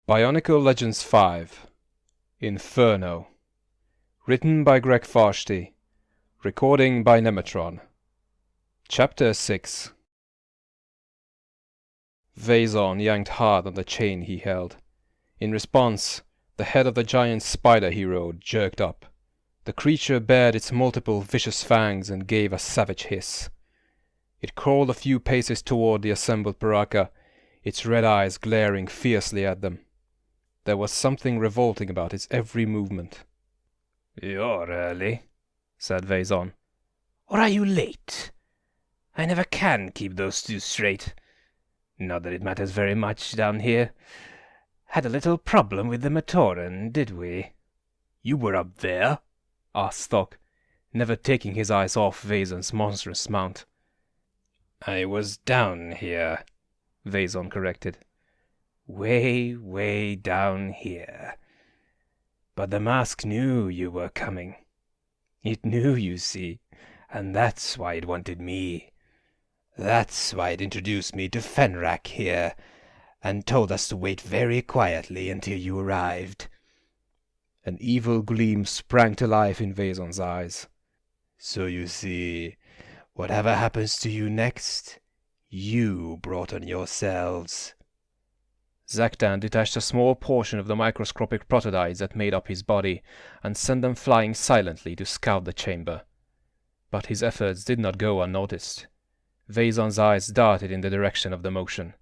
Bionicle Legends 5 Inferno. Written by Greg Farshty. Recording by Nemetron. Chapter 6. Vezon yanked hard on the chain he held. In response, the head of the giant spider he rode jerked up. The creature bared its multiple vicious fangs and gave a savage hiss. It crawled a few paces toward the assembled piraka, its red eyes glaring fiercely at them. There was something revolting about its every movement. "You're early," said Vezon. "Or are you late? I never can keep those two straight. Not that it matters very much down here. Had a little problem with the Nemetron, did we?" "You were up there?" asked Thok, never taking his eyes off Vezon's monstrous mount. "I was down here," Vezon corrected. "Way, way down here. But the mask knew you were coming. It knew, you see, and that's why it wanted me. That's why it introduced me to Fenrak here, and told us to wait very quietly until you arrived." An evil gleam sprang to life in Vezon's eyes. "So you see, whatever happens to you next, you brought on yourselves." Zaktan detached a small portion of the microscopic prototypes that made up his body and sent them flying silently to scout the chamber. But his efforts did not go unnoticed. Vezon's eyes darted in the direction of the motion.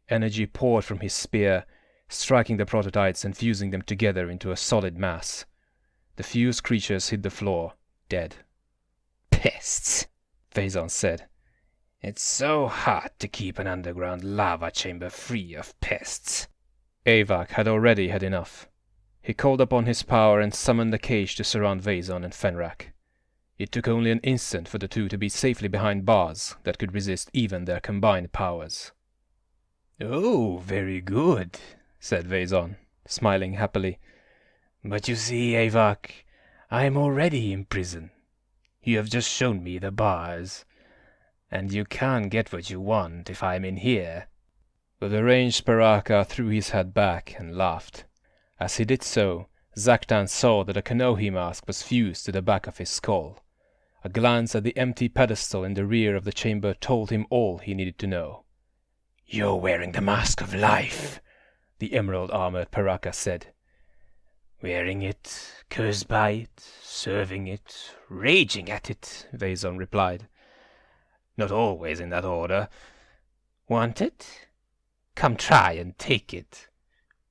Energy poured from his spear, striking the prototypes and fusing them together into a solid mass. The fused creatures hit the floor, dead. "Pests," Vezon said. "It's so hard to keep an underground lava chamber free of pests." Avak had already had enough. He called upon his power and summoned a cage to surround Vezon and Fenrak. It took only an instant for the two to be safely behind bars that could resist even their combined powers. "Oh, very good," said Vezon, smiling happily. "But you see, Avak, I am already in prison. You have just shown me the bars, and you can't get what you want if I'm in here." The deranged piraka threw his head back and laughed. As he did so, Zaktan saw that a Kanohi mask was fused to the back of his skull. A glance at the empty pedestal in the rear of the chamber told him all he needed to know. "You're wearing the mask of life," the emerald-armored piraka said. "Wearing it, cursed by it, serving it, raging at it," Vezon replied. "Not always in that order. Want it? Come try and take it.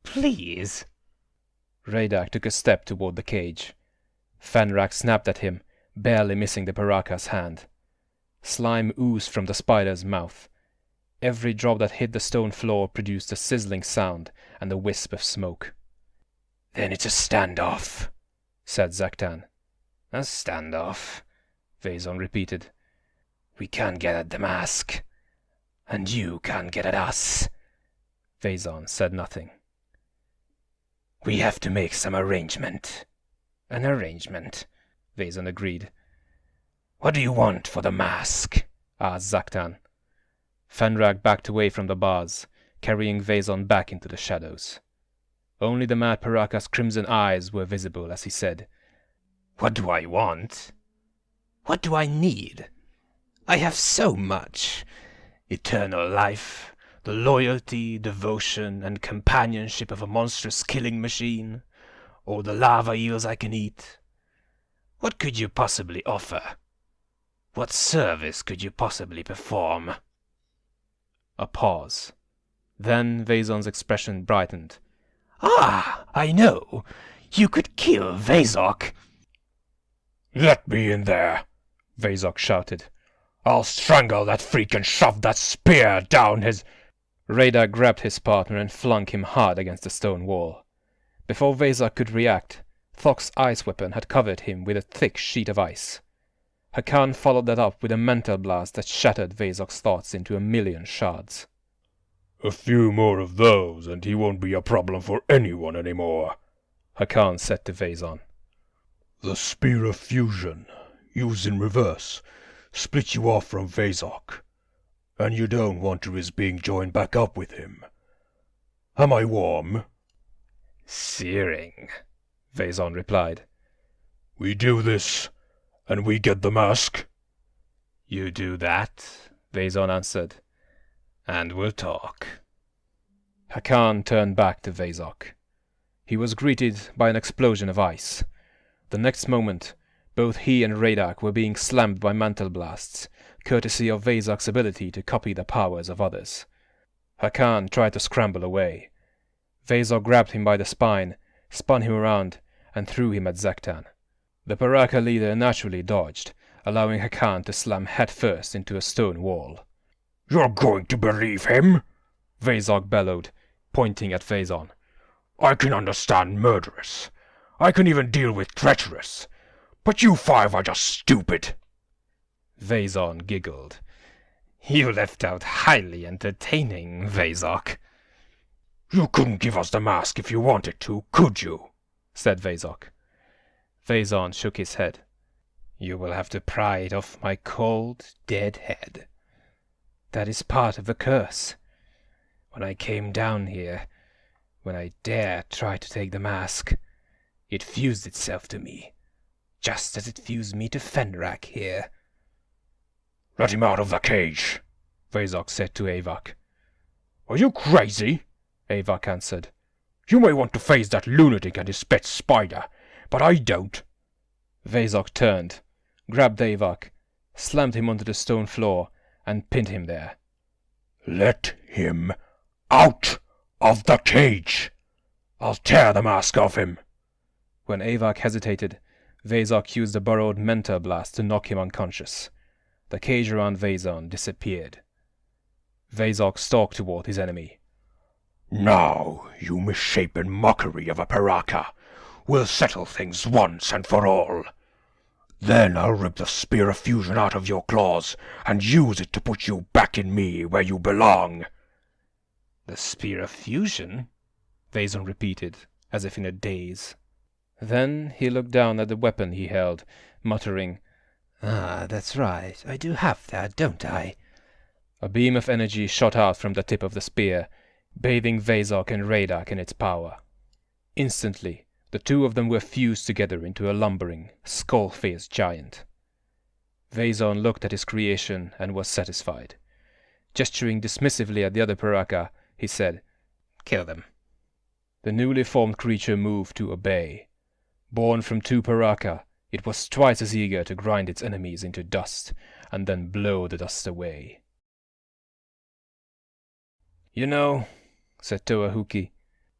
Please." Radak took a step toward the cage. Fenrak snapped at him, barely missing the piraka's hand. Slime oozed from the spider's mouth. Every drop that hit the stone floor produced a sizzling sound and a wisp of smoke. "Then it's a standoff," said Zaktan. "A standoff," Vezon repeated. "We can't get at the mask, and you can't get at us." Vezon said nothing. "We have to make some arrangement." "An arrangement," Vezon agreed. "What do you want for the mask?" asked Zaktan. Fenrak backed away from the bars, carrying Vezon back into the shadows. Only the mad piraka's crimson eyes were visible as he said, "What do I want? What do I need? I have so much. Eternal life, the loyalty, devotion, and companionship of a monstrous killing machine, or the lava eels I can eat. What could you possibly offer? What service could you possibly perform?" A pause. Then Vezon's expression brightened. "Ah, I know. You could kill Vezok." "Let me in there," Vezok shouted. "I'll strangle that freak and shove that spear down his—" Radak grabbed his partner and flung him hard against the stone wall. Before Vezok could react, Thok's ice weapon had covered him with a thick sheet of ice. Hakan followed that up with a mental blast that shattered Vezok's thoughts into a million shards. "A few more of those and he won't be a problem for anyone anymore," Hakan said to Vezon. "The Spear of Fusion, used in reverse, split you off from Vezok, and you don't want to risk being joined back up with him. Am I warm?" Searing, Vezon replied. We do this, and we get the mask. You do that, Vezon answered, and we'll talk. Hakan turned back to Vezok. He was greeted by an explosion of ice. The next moment, both he and Radak were being slammed by mantle blasts, courtesy of Vezok's ability to copy the powers of others. Hakan tried to scramble away. Vezok grabbed him by the spine, spun him around, and threw him at Zektan. The piraka leader naturally dodged, allowing Hakan to slam headfirst into a stone wall. You're going to believe him? Vezok bellowed, pointing at Vezon. I can understand murderous. I can even deal with treacherous. But you five are just stupid. Vezon giggled. You left out highly entertaining, Vezok. You couldn't give us the mask if you wanted to, could you? Said Vezok. Vezon shook his head. You will have to pry it off my cold, dead head. That is part of the curse. When I came down here, when I dared try to take the mask, it fused itself to me, just as it fused me to Fenrak here. Let him out of the cage, Vezok said to Avak. Are you crazy? Avak answered. You may want to face that lunatic and his pet spider, but I don't. Vezok turned, grabbed Avak, slammed him onto the stone floor, and pinned him there. Let him out of the cage. I'll tear the mask off him. When Avak hesitated, Vezok used a borrowed mentor blast to knock him unconscious. The cage around Vezon disappeared. Vezok stalked toward his enemy. Now, you misshapen mockery of a piraka, we'll settle things once and for all. Then I'll rip the spear of fusion out of your claws and use it to put you back in me where you belong. The spear of fusion? Vezon repeated, as if in a daze. Then he looked down at the weapon he held, muttering, Ah, that's right. I do have that, don't I? A beam of energy shot out from the tip of the spear, bathing Vezok and Radak in its power. Instantly, the two of them were fused together into a lumbering, skull-faced giant. Vezon looked at his creation and was satisfied. Gesturing dismissively at the other piraka, he said, Kill them. The newly formed creature moved to obey. Born from two piraka, it was twice as eager to grind its enemies into dust, and then blow the dust away. You know, said Toahuki,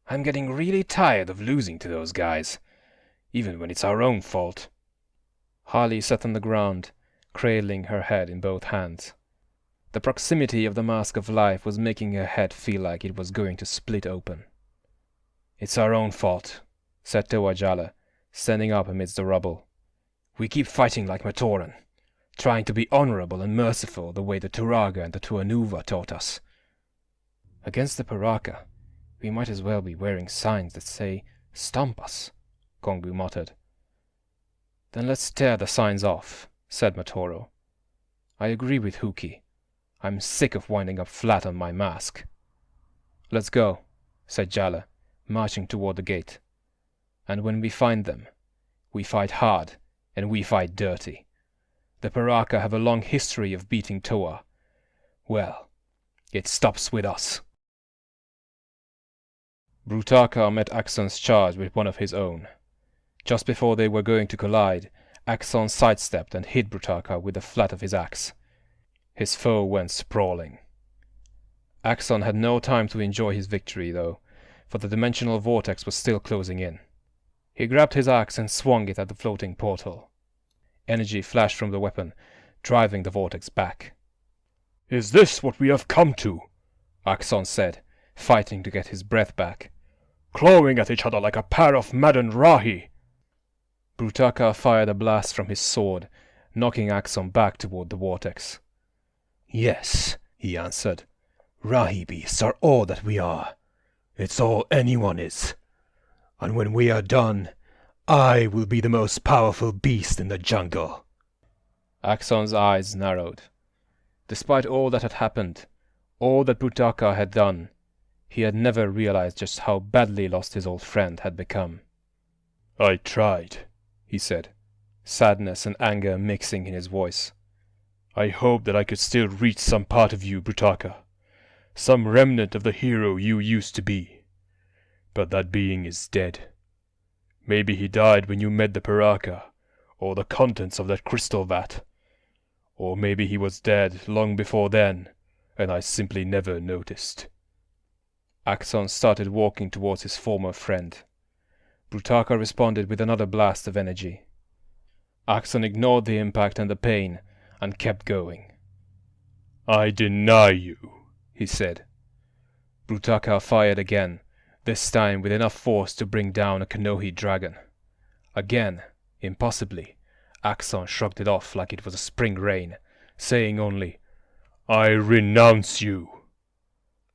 I'm getting really tired of losing to those guys, even when it's our own fault. Harley sat on the ground, cradling her head in both hands. The proximity of the mask of life was making her head feel like it was going to split open. It's our own fault, said Tewajala, standing up amidst the rubble. We keep fighting like Matoran, trying to be honorable and merciful the way the Turaga and the Tuanuva taught us. Against the piraka, we might as well be wearing signs that say, "Stomp us," Kongu muttered. Then let's tear the signs off, said Matoro. I agree with Huki. I'm sick of winding up flat on my mask. Let's go, said Jala, marching toward the gate. And when we find them, we fight hard, and we fight dirty. The piraka have a long history of beating Toa. Well, it stops with us. Brutaka met Axonn's charge with one of his own. Just before they were going to collide, Axonn sidestepped and hit Brutaka with the flat of his axe. His foe went sprawling. Axonn had no time to enjoy his victory, though, for the dimensional vortex was still closing in. He grabbed his axe and swung it at the floating portal. Energy flashed from the weapon, driving the vortex back. Is this what we have come to? Axonn said, fighting to get his breath back. Clawing at each other like a pair of maddened Rahi. Brutaka fired a blast from his sword, knocking Axonn back toward the vortex. Yes, he answered. Rahi beasts are all that we are. It's all anyone is. And when we are done, I will be the most powerful beast in the jungle. Axonn's eyes narrowed. Despite all that had happened, all that Brutaka had done, He had never realized just how badly lost his old friend had become. "I tried," he said, sadness and anger mixing in his voice. "I hoped that I could still reach some part of you, Brutaka. Some remnant of the hero you used to be. But that being is dead. Maybe he died when you met the piraka, or the contents of that crystal vat. Or maybe he was dead long before then, and I simply never noticed." Axonn started walking towards his former friend. Brutaka responded with another blast of energy. Axonn ignored the impact and the pain, and kept going. "I deny you," he said. Brutaka fired again, this time with enough force to bring down a Kanohi dragon. Again, impossibly, Axonn shrugged it off like it was a spring rain, saying only, "I renounce you."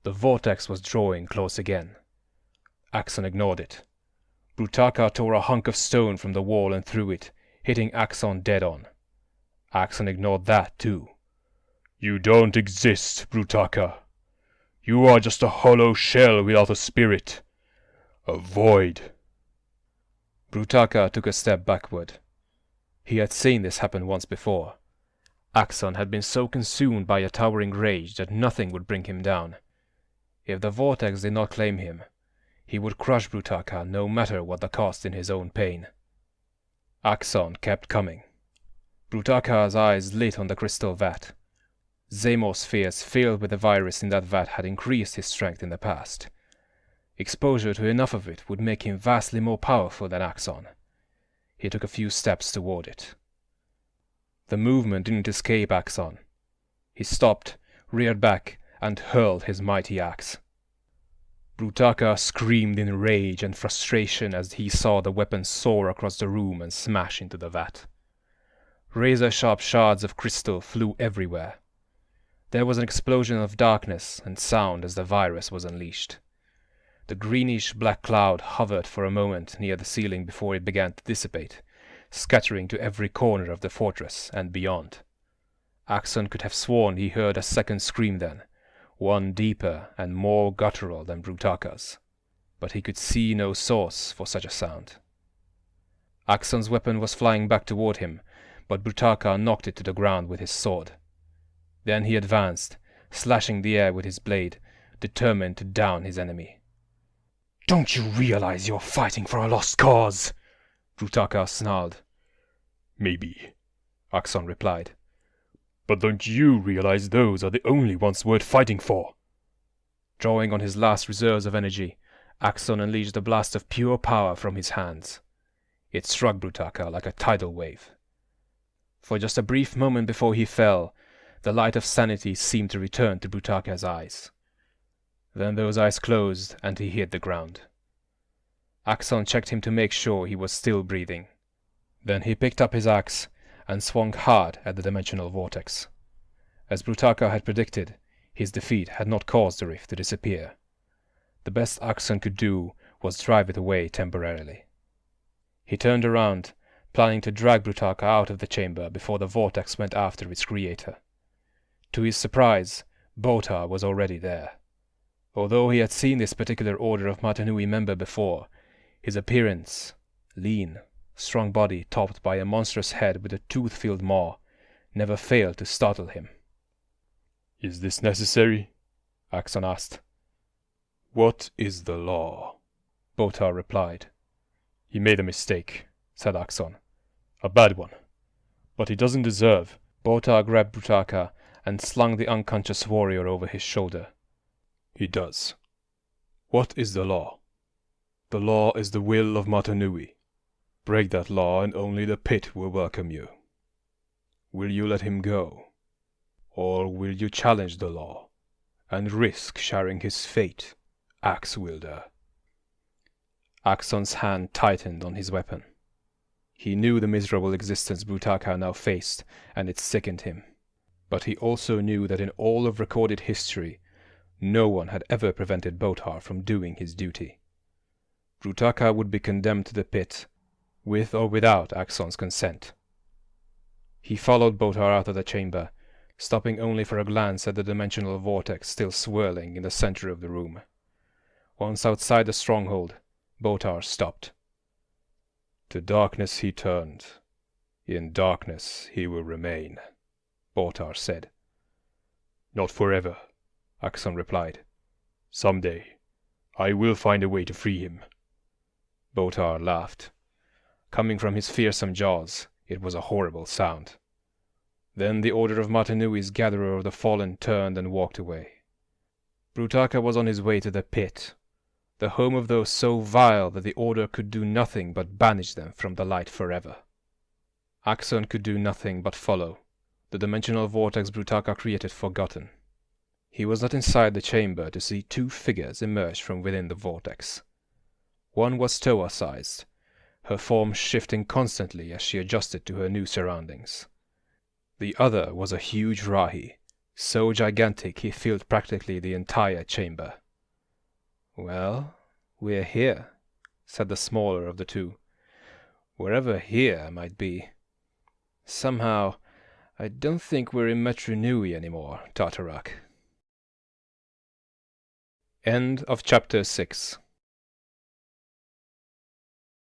The vortex was drawing close again. Axonn ignored it. Brutaka tore a hunk of stone from the wall and threw it, hitting Axonn dead on. Axonn ignored that too. "You don't exist, Brutaka. You are just a hollow shell without a spirit. A void." Brutaka took a step backward. He had seen this happen once before. Axonn had been so consumed by a towering rage that nothing would bring him down. If the vortex did not claim him, he would crush Brutaka no matter what the cost in his own pain. Axonn kept coming. Brutaka's eyes lit on the crystal vat. Zamos' fears filled with the virus in that vat had increased his strength in the past. Exposure to enough of it would make him vastly more powerful than Axonn. He took a few steps toward it. The movement didn't escape Axonn. He stopped, reared back, and hurled his mighty axe. Brutaka screamed in rage and frustration as he saw the weapon soar across the room and smash into the vat. Razor-sharp shards of crystal flew everywhere. There was an explosion of darkness and sound as the virus was unleashed. The greenish-black cloud hovered for a moment near the ceiling before it began to dissipate, scattering to every corner of the fortress and beyond. Axonn could have sworn he heard a second scream then, one deeper and more guttural than Brutaka's, but he could see no source for such a sound. Axonn's weapon was flying back toward him, but Brutaka knocked it to the ground with his sword. Then he advanced, slashing the air with his blade, determined to down his enemy. "Don't you realize you're fighting for a lost cause?" Brutaka snarled. "Maybe," Axonn replied. "But don't you realize those are the only ones worth fighting for?" Drawing on his last reserves of energy, Axonn unleashed a blast of pure power from his hands. It struck Brutaka like a tidal wave. For just a brief moment before he fell, the light of sanity seemed to return to Brutaka's eyes. Then those eyes closed and he hit the ground. Axonn checked him to make sure he was still breathing. Then he picked up his axe and swung hard at the dimensional vortex. As Brutaka had predicted, his defeat had not caused the rift to disappear. The best Axonn could do was drive it away temporarily. He turned around, planning to drag Brutaka out of the chamber before the vortex went after its creator. To his surprise, Botar was already there. Although he had seen this particular Order of Matanui member before, his appearance, lean, strong body topped by a monstrous head with a tooth-filled maw, never failed to startle him. "Is this necessary?" Axonn asked. "What is the law?" Botar replied. "He made a mistake," said Axonn. "A bad one. But he doesn't deserve." Botar grabbed Brutaka and slung the unconscious warrior over his shoulder. "He does. What is the law? The law is the will of Matanui. Break that law and only the pit will welcome you. Will you let him go? Or will you challenge the law and risk sharing his fate, Axe Wielder?" Axonn's hand tightened on his weapon. He knew the miserable existence Brutaka now faced, and it sickened him. But he also knew that in all of recorded history, no one had ever prevented Botar from doing his duty. Brutaka would be condemned to the pit, with or without Axonn's consent. He followed Botar out of the chamber, stopping only for a glance at the dimensional vortex still swirling in the center of the room. Once outside the stronghold, Botar stopped. To darkness he turned. In darkness he will remain, Botar said. Not forever, Axonn replied. Someday, I will find a way to free him. Botar laughed. Coming from his fearsome jaws, it was a horrible sound. Then the Order of Matanui's Gatherer of the Fallen turned and walked away. Brutaka was on his way to the pit, the home of those so vile that the Order could do nothing but banish them from the light forever. Axonn could do nothing but follow, the dimensional vortex Brutaka created forgotten. He was not inside the chamber to see two figures emerge from within the vortex. One was Toa-sized, her form shifting constantly as she adjusted to her new surroundings. The other was a huge Rahi, so gigantic he filled practically the entire chamber. "Well, we're here," said the smaller of the two. "Wherever here might be. Somehow, I don't think we're in Metru Nui anymore, Tartarak." End of Chapter 6.